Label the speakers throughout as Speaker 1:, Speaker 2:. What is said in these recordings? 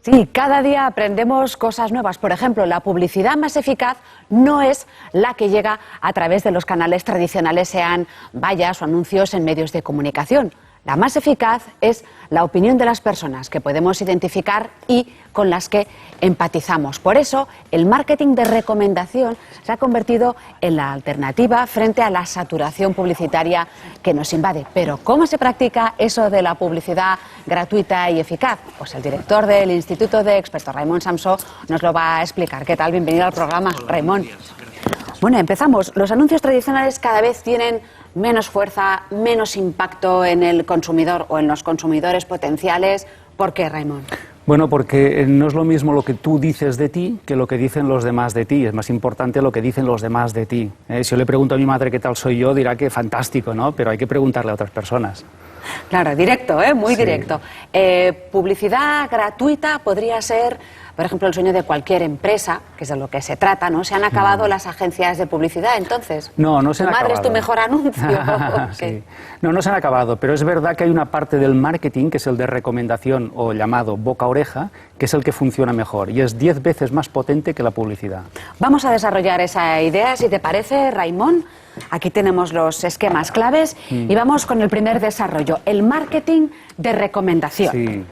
Speaker 1: Sí, cada día aprendemos cosas nuevas. Por ejemplo, la publicidad más eficaz no es la que llega a través de los canales tradicionales, sean vallas o anuncios en medios de comunicación. La más eficaz es la opinión de las personas que podemos identificar y con las que empatizamos. Por eso, el marketing de recomendación se ha convertido en la alternativa frente a la saturación publicitaria que nos invade. Pero, ¿cómo se practica eso de la publicidad gratuita y eficaz? Pues el director del Instituto de Expertos, Raimon Samsó, nos lo va a explicar. ¿Qué tal? Bienvenido al programa, Raimon. Bueno, empezamos. Los anuncios tradicionales cada vez tienen menos fuerza, menos impacto en el consumidor o en los consumidores potenciales. ¿Por qué, Raimon?
Speaker 2: Bueno, porque no es lo mismo lo que tú dices de ti que lo que dicen los demás de ti. Es más importante lo que dicen los demás de ti. Si yo le pregunto a mi madre qué tal soy yo, dirá que fantástico, ¿no? Pero hay que preguntarle a otras personas.
Speaker 1: Claro, directo, muy directo. Publicidad gratuita podría ser, por ejemplo, el sueño de cualquier empresa, que es de lo que se trata, ¿no? ¿Se han acabado las agencias de publicidad, entonces?
Speaker 2: No, no se han acabado.
Speaker 1: ¿Tu madre es tu mejor anuncio?
Speaker 2: Sí. No se han acabado, pero es verdad que hay una parte del marketing, que es el de recomendación o llamado boca-oreja, que es el que funciona mejor y es 10 veces más potente que la publicidad.
Speaker 1: Vamos a desarrollar esa idea, si te parece, Raimon. Aquí tenemos los esquemas claves y vamos con el primer desarrollo, el marketing de recomendación.
Speaker 2: Sí.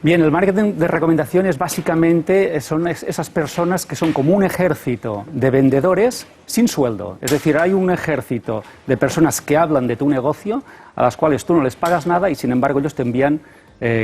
Speaker 2: Bien, el marketing de recomendación es básicamente, son esas personas que son como un ejército de vendedores sin sueldo. Es decir, hay un ejército de personas que hablan de tu negocio, a las cuales tú no les pagas nada y sin embargo ellos te envían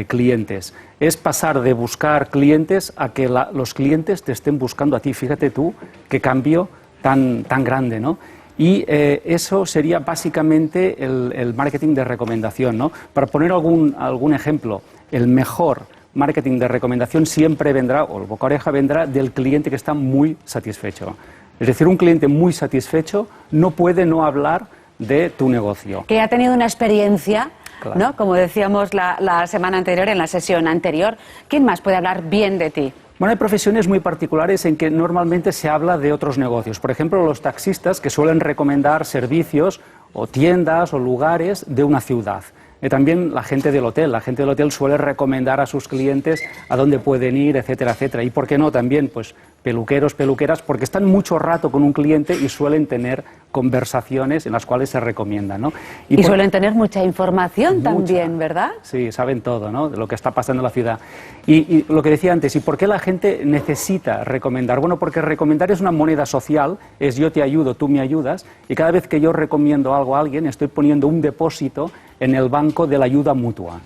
Speaker 2: clientes. Es pasar de buscar clientes a que los clientes te estén buscando a ti. Fíjate tú qué cambio tan grande, ¿no? Y eso sería básicamente el marketing de recomendación, ¿no? Para poner algún ejemplo, el mejor marketing de recomendación siempre vendrá, o el boca a oreja vendrá, del cliente que está muy satisfecho. Es decir, un cliente muy satisfecho no puede no hablar de tu negocio.
Speaker 1: Que ha tenido una experiencia,
Speaker 2: claro,
Speaker 1: ¿no? Como decíamos la semana anterior, en la sesión anterior. ¿Quién más puede hablar bien de ti?
Speaker 2: Bueno, hay profesiones muy particulares en que normalmente se habla de otros negocios. Por ejemplo, los taxistas, que suelen recomendar servicios o tiendas o lugares de una ciudad. También la gente del hotel suele recomendar a sus clientes a dónde pueden ir, etcétera, etcétera. Y por qué no también, pues peluqueros, peluqueras, porque están mucho rato con un cliente y suelen tener conversaciones en las cuales se recomiendan, ¿no?
Speaker 1: Y suelen tener mucha información también, ¿verdad?
Speaker 2: Sí, saben todo, ¿no? De lo que está pasando en la ciudad. Y lo que decía antes, ¿y por qué la gente necesita recomendar? Bueno, porque recomendar es una moneda social, es yo te ayudo, tú me ayudas, y cada vez que yo recomiendo algo a alguien, estoy poniendo un depósito en el banco de la ayuda mutua,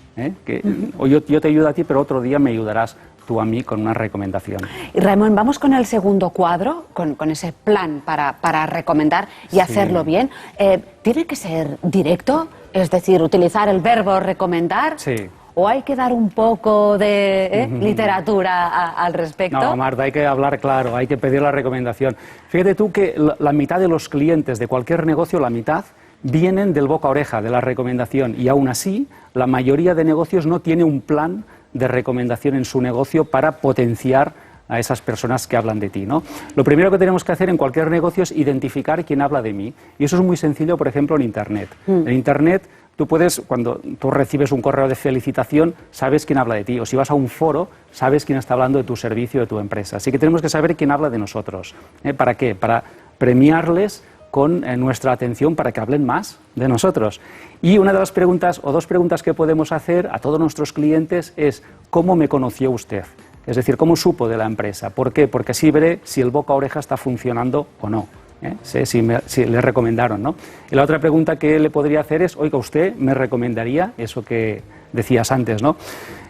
Speaker 2: o yo te ayudo a ti, pero otro día me ayudarás tú a mí con una recomendación.
Speaker 1: Y Raimon, vamos con el segundo cuadro, con ese plan para recomendar y hacerlo bien. ¿Tiene que ser directo? Es decir, utilizar el verbo recomendar.
Speaker 2: Sí.
Speaker 1: ¿O hay que dar un poco de literatura al respecto?
Speaker 2: No, Marta, hay que hablar claro, hay que pedir la recomendación. Fíjate tú que la mitad de los clientes de cualquier negocio, la mitad, vienen del boca a oreja, de la recomendación, y aún así la mayoría de negocios no tiene un plan de recomendación en su negocio para potenciar a esas personas que hablan de ti, ¿no? Lo primero que tenemos que hacer en cualquier negocio es identificar quién habla de mí, y eso es muy sencillo, por ejemplo, en Internet. En Internet tú puedes, cuando tú recibes un correo de felicitación, sabes quién habla de ti, o si vas a un foro, sabes quién está hablando de tu servicio, de tu empresa. Así que tenemos que saber quién habla de nosotros. ¿Para qué? Para premiarles con nuestra atención para que hablen más de nosotros. Y una de las preguntas, o dos preguntas que podemos hacer a todos nuestros clientes es: ¿cómo me conoció usted? Es decir, ¿cómo supo de la empresa? ¿Por qué? Porque así veré si el boca a oreja está funcionando o no. Sé si le recomendaron, ¿no? Y la otra pregunta que le podría hacer es: oiga, ¿usted me recomendaría eso que decías antes, ¿no?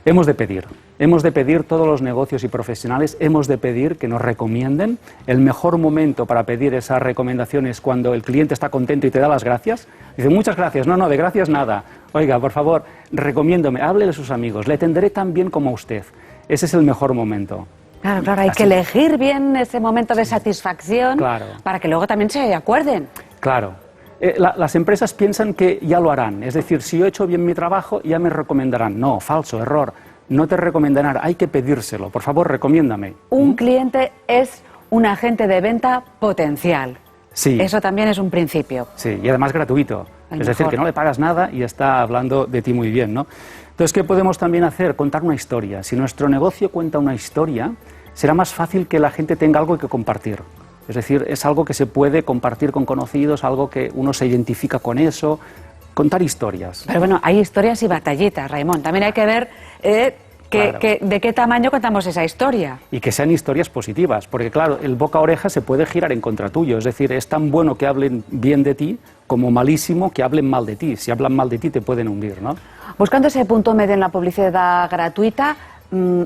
Speaker 2: Hemos de pedir, todos los negocios y profesionales, hemos de pedir que nos recomienden. El mejor momento para pedir esa recomendación es cuando el cliente está contento y te da las gracias. Dice: muchas gracias. No, de gracias nada. Oiga, por favor, recomiéndome, háblele a sus amigos, le atenderé tan bien como a usted. Ese es el mejor momento.
Speaker 1: Claro, hay que elegir bien ese momento de satisfacción,
Speaker 2: claro,
Speaker 1: para que luego también se acuerden.
Speaker 2: Claro. Las empresas piensan que ya lo harán, es decir, si yo he hecho bien mi trabajo, ya me recomendarán. No, falso, error. No te recomendarán, hay que pedírselo. Por favor, recomiéndame.
Speaker 1: Un cliente es un agente de venta potencial.
Speaker 2: Sí.
Speaker 1: Eso también es un principio.
Speaker 2: Sí, y además gratuito. Es decir, que no le pagas nada y está hablando de ti muy bien, ¿no? Entonces, ¿qué podemos también hacer? Contar una historia. Si nuestro negocio cuenta una historia, será más fácil que la gente tenga algo que compartir. Es decir, es algo que se puede compartir con conocidos, algo que uno se identifica con eso, contar historias.
Speaker 1: Pero bueno, hay historias y batallitas, Raimon. También hay que ver
Speaker 2: Claro.
Speaker 1: de qué tamaño contamos esa historia.
Speaker 2: Y que sean historias positivas, porque claro, el boca a oreja se puede girar en contra tuyo. Es decir, es tan bueno que hablen bien de ti como malísimo que hablen mal de ti. Si hablan mal de ti te pueden hundir, ¿no?
Speaker 1: Buscando ese punto medio en la publicidad gratuita,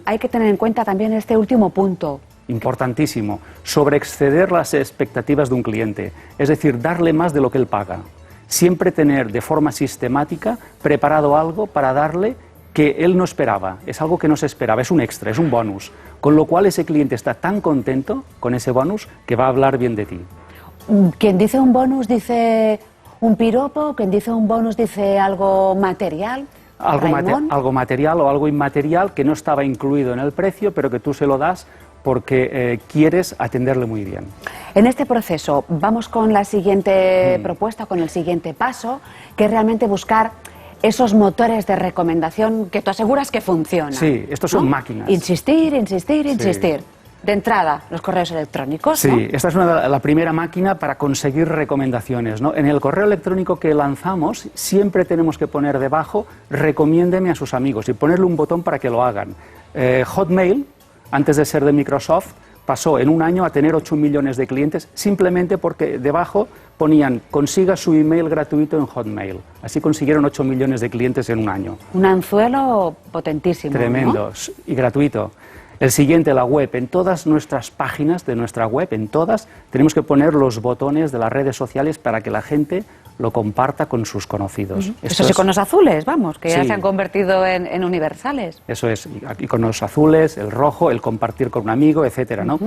Speaker 1: hay que tener en cuenta también este último punto.
Speaker 2: Importantísimo, sobreexceder las expectativas de un cliente, es decir, darle más de lo que él paga. Siempre tener de forma sistemática preparado algo para darle que él no esperaba, es algo que no se esperaba, es un extra, es un bonus, con lo cual ese cliente está tan contento con ese bonus que va a hablar bien de ti.
Speaker 1: Quien dice un bonus dice un piropo, quien dice un bonus dice algo material.
Speaker 2: Algo material o algo inmaterial que no estaba incluido en el precio, pero que tú se lo das porque quieres atenderle muy bien.
Speaker 1: En este proceso vamos con la siguiente propuesta, con el siguiente paso, que es realmente buscar esos motores de recomendación que tú aseguras que funcionan.
Speaker 2: Sí, estos son máquinas.
Speaker 1: Insistir, insistir,
Speaker 2: Sí.
Speaker 1: insistir. De entrada, los correos electrónicos,
Speaker 2: Sí,
Speaker 1: ¿no?
Speaker 2: esta es la primera máquina para conseguir recomendaciones, ¿no? En el correo electrónico que lanzamos siempre tenemos que poner debajo recomiéndeme a sus amigos y ponerle un botón para que lo hagan. Hotmail, antes de ser de Microsoft, pasó en un año a tener 8 millones de clientes simplemente porque debajo ponían consiga su email gratuito en Hotmail. Así consiguieron 8 millones de clientes en un año.
Speaker 1: Un anzuelo potentísimo,
Speaker 2: Tremendo,
Speaker 1: ¿no?
Speaker 2: y gratuito. El siguiente, la web. En todas nuestras páginas de nuestra web, en todas, tenemos que poner los botones de las redes sociales para que la gente lo comparta con sus conocidos.
Speaker 1: Esos iconos azules, vamos, que ya
Speaker 2: Sí.
Speaker 1: se han convertido en universales.
Speaker 2: Eso es, iconos azules, el rojo, el compartir con un amigo, etcétera, ¿no?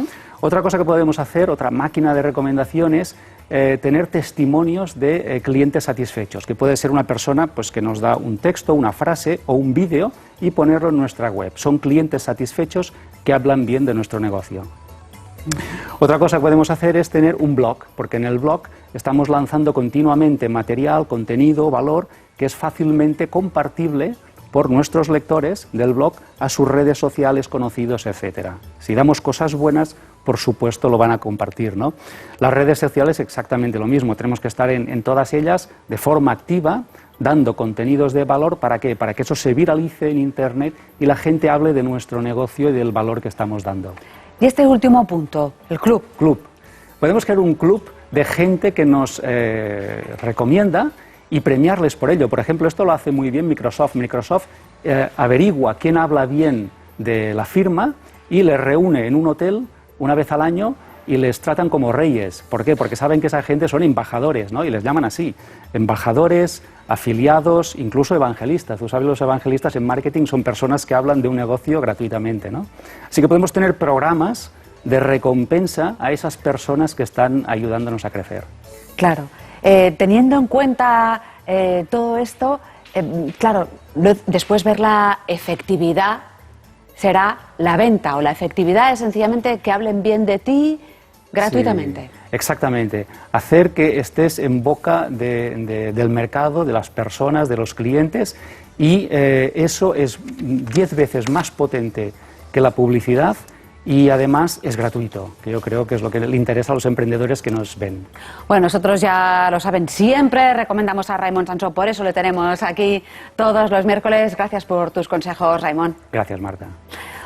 Speaker 2: Otra cosa que podemos hacer, otra máquina de recomendaciones, tener testimonios de clientes satisfechos, que puede ser una persona pues, que nos da un texto, una frase o un vídeo y ponerlo en nuestra web. Son clientes satisfechos que hablan bien de nuestro negocio. Otra cosa que podemos hacer es tener un blog, porque en el blog estamos lanzando continuamente material, contenido, valor, que es fácilmente compartible por nuestros lectores del blog a sus redes sociales, conocidos, etcétera. Si damos cosas buenas, por supuesto lo van a compartir, ¿no? Las redes sociales exactamente lo mismo, tenemos que estar en todas ellas de forma activa, dando contenidos de valor, ¿para qué? Para que eso se viralice en Internet y la gente hable de nuestro negocio y del valor que estamos dando.
Speaker 1: Y este último punto, el club.
Speaker 2: Club. Podemos crear un club de gente que nos recomienda y premiarles por ello. Por ejemplo, esto lo hace muy bien Microsoft. Microsoft averigua quién habla bien de la firma y les reúne en un hotel una vez al año y les tratan como reyes. ¿Por qué? Porque saben que esa gente son embajadores, ¿no? Y les llaman así. Embajadores, afiliados, incluso evangelistas. Tú sabes, los evangelistas en marketing son personas que hablan de un negocio gratuitamente, ¿no? Así que podemos tener programas de recompensa a esas personas que están ayudándonos a crecer.
Speaker 1: Claro. Teniendo en cuenta todo esto, claro, después ver la efectividad será la venta, o la efectividad es sencillamente que hablen bien de ti gratuitamente.
Speaker 2: Sí, exactamente. Hacer que estés en boca del mercado, de las personas, de los clientes, y eso es 10 veces más potente que la publicidad. Y además es gratuito, que yo creo que es lo que le interesa a los emprendedores que nos ven.
Speaker 1: Bueno, nosotros ya lo saben, siempre recomendamos a Raimon Sansó, por eso le tenemos aquí todos los miércoles. Gracias por tus consejos, Raimon.
Speaker 2: Gracias, Marta.